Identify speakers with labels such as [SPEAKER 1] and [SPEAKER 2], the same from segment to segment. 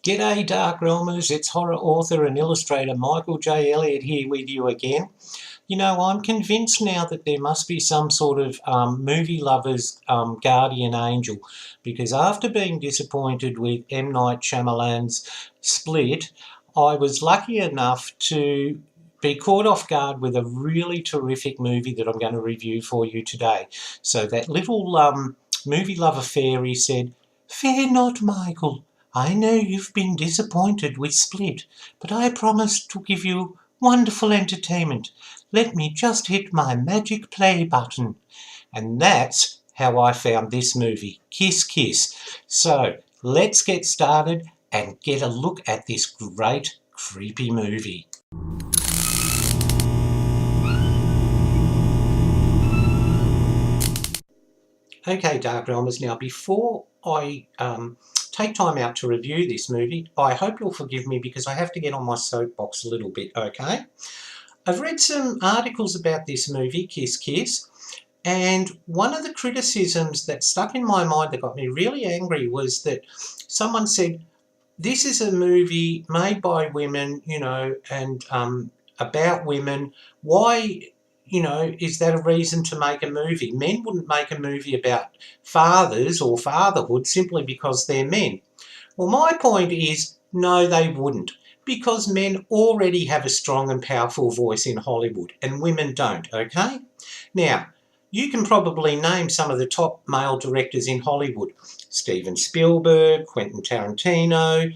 [SPEAKER 1] G'day Darkrealmers, it's horror author and illustrator Michael J. Elliott here with you again. You know, I'm convinced now that there must be some sort of movie lover's guardian angel, because after being disappointed with M. Night Shyamalan's Split, I was lucky enough to be caught off guard with a really terrific movie that I'm going to review for you today. So that little movie lover fairy said, "Fear not, Michael. I know you've been disappointed with Split, but I promise to give you wonderful entertainment. Let me just hit my magic play button." And that's how I found this movie, Kiss Kiss. So let's get started and get a look at this great, creepy movie. Okay, Darkrealmers, now before I take time out to review this movie, I hope you'll forgive me because I have to get on my soapbox a little bit, okay? I've read some articles about this movie, Kiss Kiss, and one of the criticisms that stuck in my mind that got me really angry was that someone said, this is a movie made by women, you know, and about women. Why, you know, is that a reason to make a movie? Men wouldn't make a movie about fathers or fatherhood simply because they're men. Well, my point is, no, they wouldn't, because men already have a strong and powerful voice in Hollywood and women don't, okay? Now, you can probably name some of the top male directors in Hollywood: Steven Spielberg, Quentin Tarantino,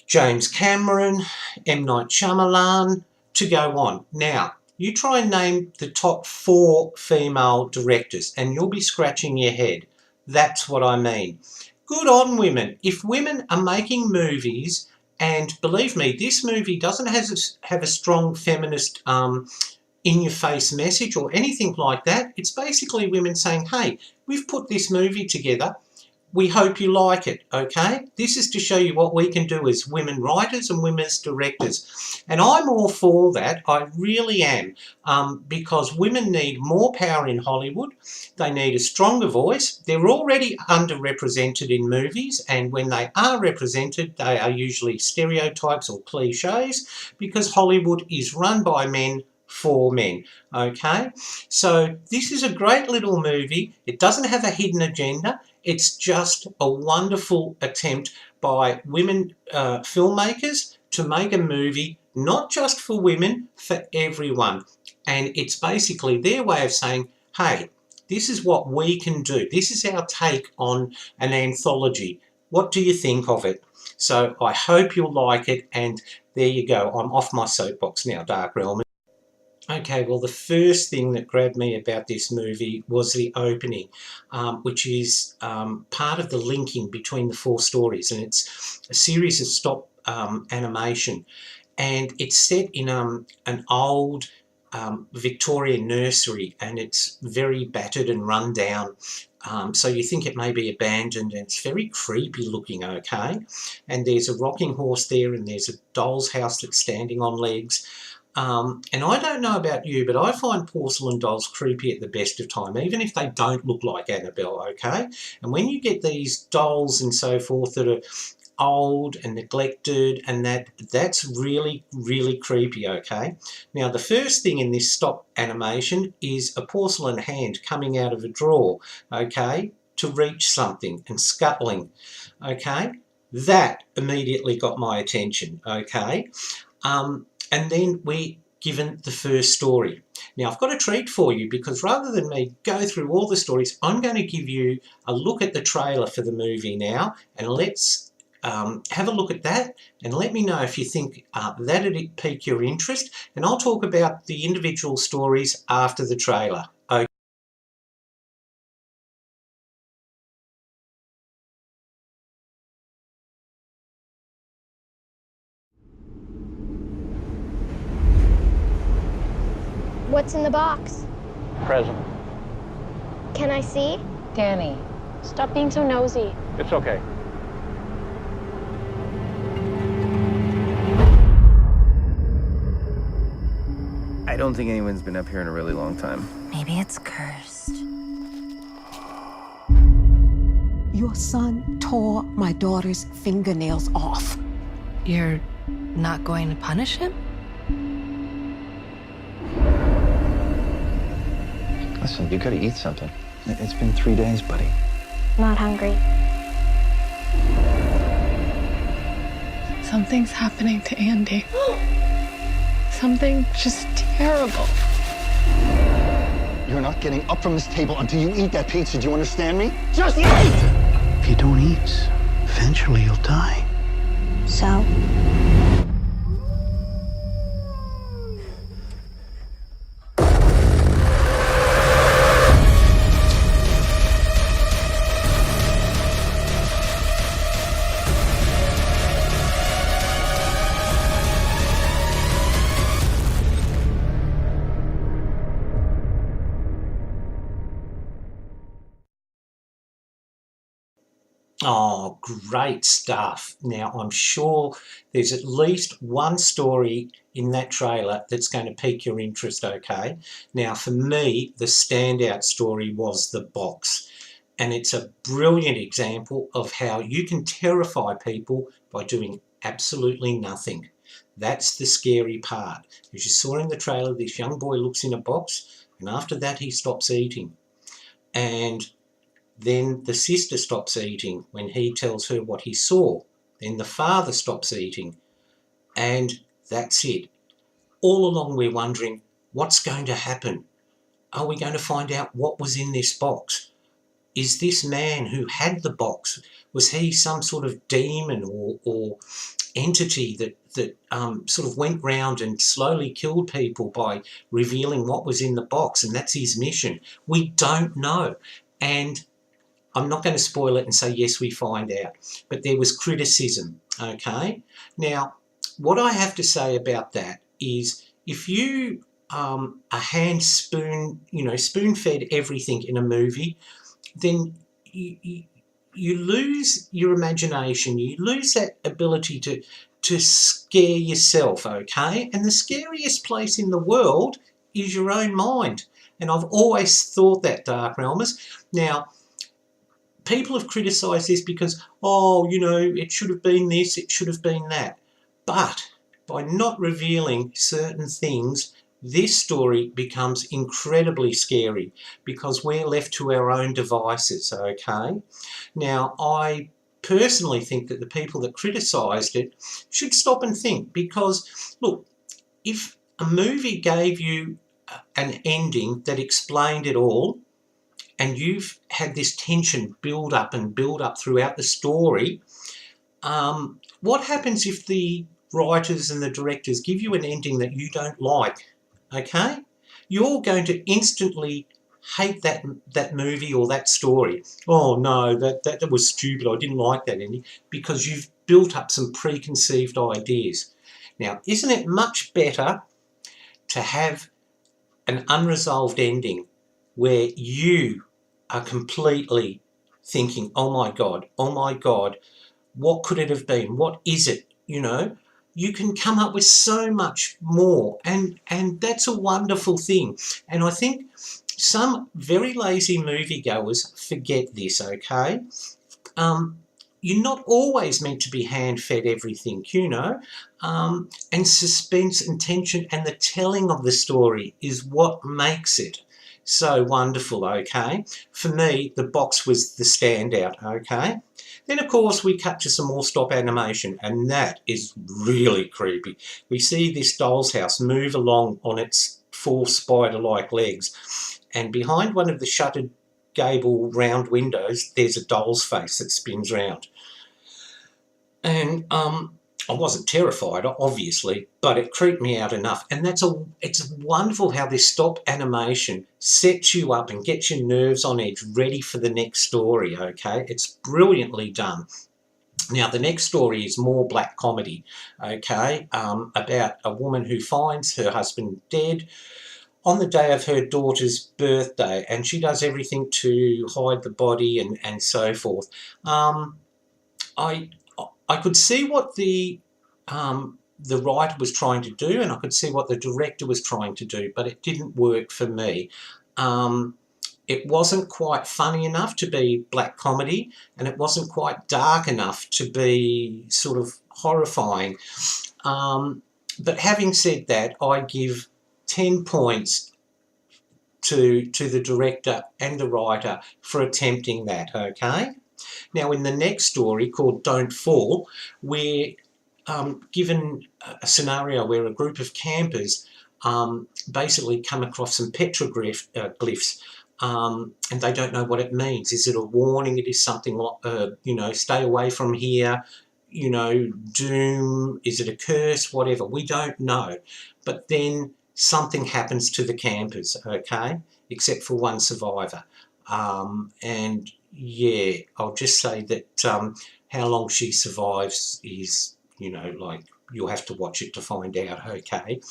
[SPEAKER 1] James Cameron, M. Night Shyamalan, to go on. Now, you try and name the top 4 female directors and you'll be scratching your head. That's what I mean. Good on women. If women are making movies, and believe me, this movie doesn't have a strong feminist in-your-face message or anything like that. It's basically women saying, hey, we've put this movie together. We hope you like it, okay? This is to show you what we can do as women writers and women's directors. And I'm all for that. I really am, because women need more power in Hollywood. They need a stronger voice. They're already underrepresented in movies, and when they are represented, they are usually stereotypes or cliches, because Hollywood is run by men for men, okay? So this is a great little movie. It doesn't have a hidden agenda. It's just a wonderful attempt by women filmmakers to make a movie not just for women, for everyone. And it's basically their way of saying, hey, this is what we can do. This is our take on an anthology. What do you think of it? So I hope you'll like it, and there you go. I'm off my soapbox now, Darkrealmers. Okay, well, the first thing that grabbed me about this movie was the opening, which is part of the linking between the 4 stories, and it's a series of stop animation, and it's set in an old Victorian nursery, and it's very battered and run down. So you think it may be abandoned, and it's very creepy looking, okay? And there's a rocking horse there, and there's a doll's house that's standing on legs. And I don't know about you, but I find porcelain dolls creepy at the best of time, even if they don't look like Annabelle, okay? And when you get these dolls and so forth that are old and neglected, and that's really, really creepy, okay? Now, the first thing in this stop animation is a porcelain hand coming out of a drawer, okay, to reach something and scuttling, okay? That immediately got my attention, okay? And then we're given the first story. Now, I've got a treat for you, because rather than me go through all the stories, I'm going to give you a look at the trailer for the movie now, and let's have a look at that, and let me know if you think that'd pique your interest, and I'll talk about the individual stories after the trailer. Okay.
[SPEAKER 2] What's in the box?
[SPEAKER 3] Present.
[SPEAKER 2] Can I see?
[SPEAKER 4] Danny.
[SPEAKER 2] Stop being so nosy.
[SPEAKER 3] It's okay.
[SPEAKER 5] I don't think anyone's been up here in a really long time.
[SPEAKER 4] Maybe it's cursed.
[SPEAKER 6] Your son
[SPEAKER 3] tore my daughter's fingernails off.
[SPEAKER 4] You're not going to punish him?
[SPEAKER 6] Listen, you gotta eat something. It's been 3 days, buddy.
[SPEAKER 2] Not hungry.
[SPEAKER 4] Something's happening to Andy. Something just terrible.
[SPEAKER 6] You're not getting up from this table until you eat that pizza. Do you understand me? Just eat! If you don't eat, eventually you'll die.
[SPEAKER 2] So?
[SPEAKER 1] Oh, great stuff. Now, I'm sure there's at least one story in that trailer that's going to pique your interest, okay? Now, for me, the standout story was The Box. And it's a brilliant example of how you can terrify people by doing absolutely nothing. That's the scary part. As you saw in the trailer, this young boy looks in a box, and after that he stops eating. And then the sister stops eating when he tells her what he saw. Then the father stops eating. And that's it. All along we're wondering, what's going to happen? Are we going to find out what was in this box? Is this man who had the box, was he some sort of demon or entity that sort of went round and slowly killed people by revealing what was in the box, and that's his mission? We don't know. And I'm not going to spoil it and say, yes, we find out. But there was criticism, okay? Now, what I have to say about that is if you are spoon-fed everything in a movie, then you lose your imagination. You lose that ability to scare yourself, okay? And the scariest place in the world is your own mind. And I've always thought that, Darkrealmers. Now, people have criticised this because, it should have been this, it should have been that. But by not revealing certain things, this story becomes incredibly scary because we're left to our own devices, okay? Now, I personally think that the people that criticised it should stop and think because, look, if a movie gave you an ending that explained it all, and you've had this tension build up throughout the story, what happens if the writers and the directors give you an ending that you don't like, okay? You're going to instantly hate that movie or that story. Oh no, that was stupid, I didn't like that ending, because you've built up some preconceived ideas. Now, isn't it much better to have an unresolved ending where you are completely thinking, oh my God, what could it have been? What is it? You can come up with so much more, and that's a wonderful thing. And I think some very lazy moviegoers forget this, okay? You're not always meant to be hand-fed everything, and suspense and tension and the telling of the story is what makes it so wonderful, okay? For me, The Box was the standout, okay? Then, of course, we cut to some more stop animation, and that is really creepy. We see this doll's house move along on its 4 spider-like legs, and behind one of the shuttered gable round windows, there's a doll's face that spins round. And I wasn't terrified, obviously, but it creeped me out enough. And it's wonderful how this stop animation sets you up and gets your nerves on edge, ready for the next story, okay? It's brilliantly done. Now, the next story is more black comedy, okay, about a woman who finds her husband dead on the day of her daughter's birthday, and she does everything to hide the body and so forth. I could see what the writer was trying to do, and I could see what the director was trying to do, but it didn't work for me. it wasn't quite funny enough to be black comedy, and it wasn't quite dark enough to be sort of horrifying. But having said that, I give 10 points to the director and the writer for attempting that, okay? Now, in the next story called Don't Fall, we're given a scenario where a group of campers basically come across some petroglyphs, and they don't know what it means. Is it a warning? It is something like, you know, stay away from here, you know, doom, is it a curse, whatever, we don't know. But then something happens to the campers, okay, except for one survivor. And yeah, I'll just say that how long she survives is, you know, like, you'll have to watch it to find out, okay.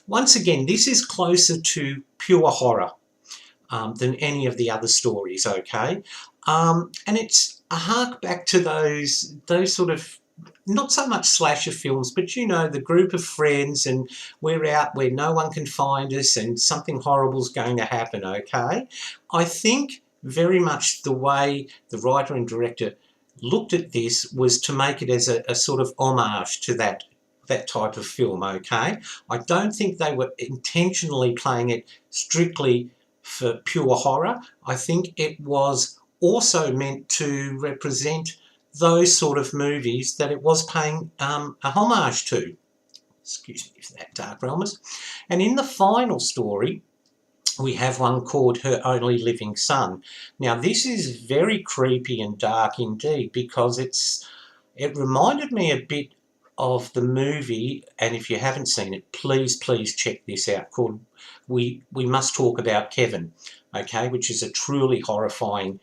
[SPEAKER 1] Once again, this is closer to pure horror than any of the other stories, okay. And it's a hark back to those sort of, not so much slasher films, but you know, the group of friends and we're out where no one can find us and something horrible's going to happen, okay. I think very much the way the writer and director looked at this was to make it as a sort of homage to that type of film, okay. I don't think they were intentionally playing it strictly for pure horror. I think it was also meant to represent those sort of movies that it was paying a homage to. Excuse me for that, Darkrealmers. And in the final story, we have one called Her Only Living Son. Now, this is very creepy and dark indeed, because it reminded me a bit of the movie, and if you haven't seen it, please check this out, called We Must Talk About Kevin, okay, which is a truly horrifying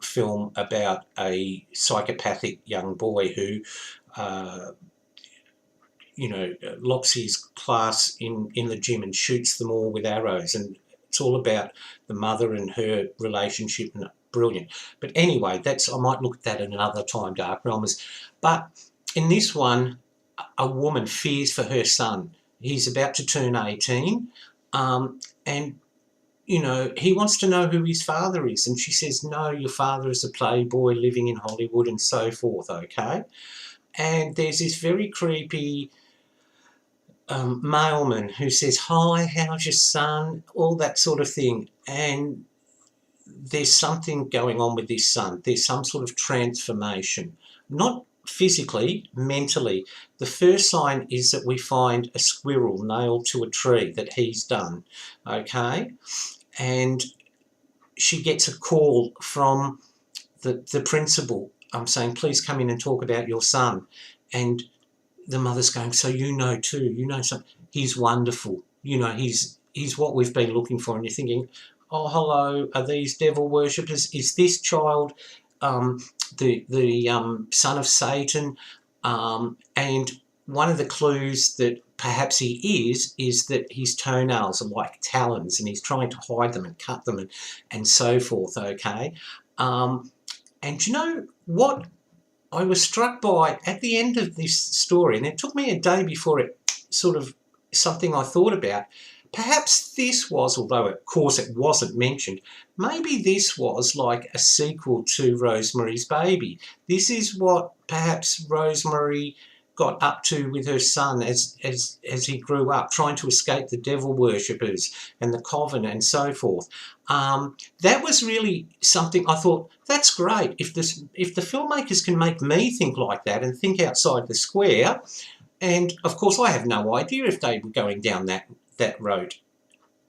[SPEAKER 1] film about a psychopathic young boy who you know, locks his class in the gym and shoots them all with arrows, and it's all about the mother and her relationship, and brilliant. But anyway, I might look at that at another time, Darkrealmers. But in this one, a woman fears for her son. He's about to turn 18, and you know, he wants to know who his father is, and she says, no, your father is a playboy living in Hollywood, and so forth, okay. And there's this very creepy mailman who says, hi, how's your son, all that sort of thing. And there's something going on with this son. There's some sort of transformation, not physically, mentally. The first sign is that we find a squirrel nailed to a tree that he's done, okay. And she gets a call from the principal saying, please come in and talk about your son. And the mother's going, so you know too, you know something, he's wonderful, you know, he's what we've been looking for. And you're thinking, oh, hello, are these devil worshippers? Is this child the son of Satan? And one of the clues that perhaps he is that his toenails are like talons, and he's trying to hide them and cut them and so forth, okay. And you know what I was struck by at the end of this story, and it took me a day before it sort of something I thought about. Perhaps this was, although of course it wasn't mentioned, maybe this was like a sequel to Rosemary's Baby. This is what perhaps Rosemary got up to with her son as he grew up, trying to escape the devil worshippers and the coven and so forth. That was really something I thought, that's great. If the filmmakers can make me think like that and think outside the square, and of course I have no idea if they were going down that road.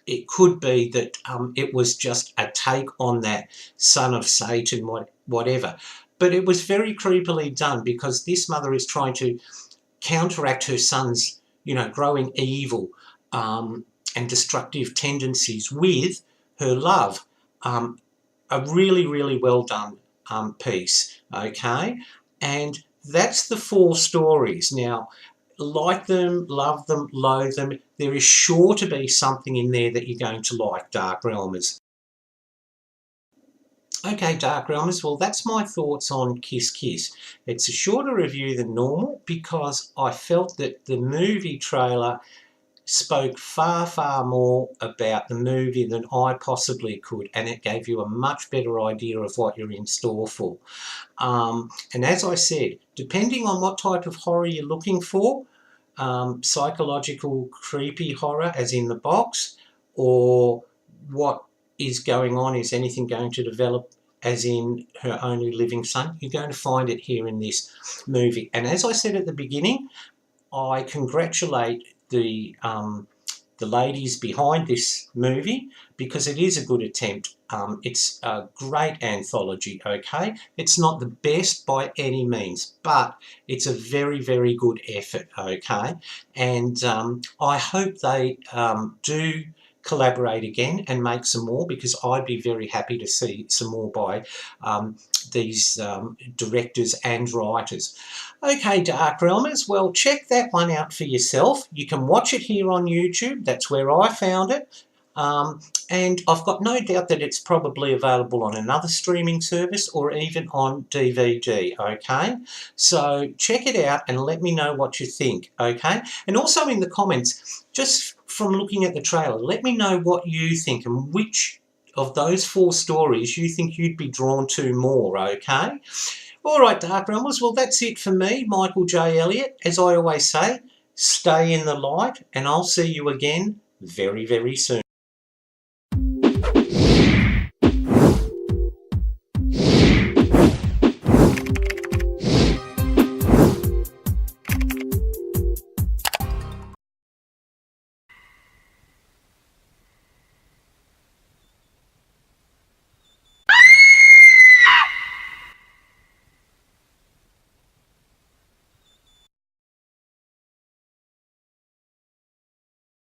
[SPEAKER 1] It could be that it was just a take on that son of Satan, whatever. But it was very creepily done, because this mother is trying to counteract her son's, you know, growing evil and destructive tendencies with her love. A really, really well done piece, okay? And that's the 4 stories. Now, like them, love them, loathe them, there is sure to be something in there that you're going to like, Darkrealmers. Okay, Darkrealmers, well, that's my thoughts on Kiss Kiss. It's a shorter review than normal because I felt that the movie trailer spoke far, far more about the movie than I possibly could, and it gave you a much better idea of what you're in store for. And as I said, depending on what type of horror you're looking for, psychological creepy horror as in the box, or what is going on, is anything going to develop as in her only living son, you're going to find it here in this movie. And as I said at the beginning, I congratulate the ladies behind this movie, because it is a good attempt. It's a great anthology, okay? It's not the best by any means, but it's a very, very good effort, okay? And I hope they do collaborate again and make some more, because I'd be very happy to see some more by these directors and writers. Okay, Darkrealmers, well, check that one out for yourself. You can watch it here on YouTube. That's where I found it. And I've got no doubt that it's probably available on another streaming service or even on DVD, okay? So check it out and let me know what you think, okay? And also in the comments, just from looking at the trailer, let me know what you think and which of those 4 stories you think you'd be drawn to more, okay? All right, Darkrealmers, well, that's it for me, Michael J. Elliott. As I always say, stay in the light, and I'll see you again very, very soon.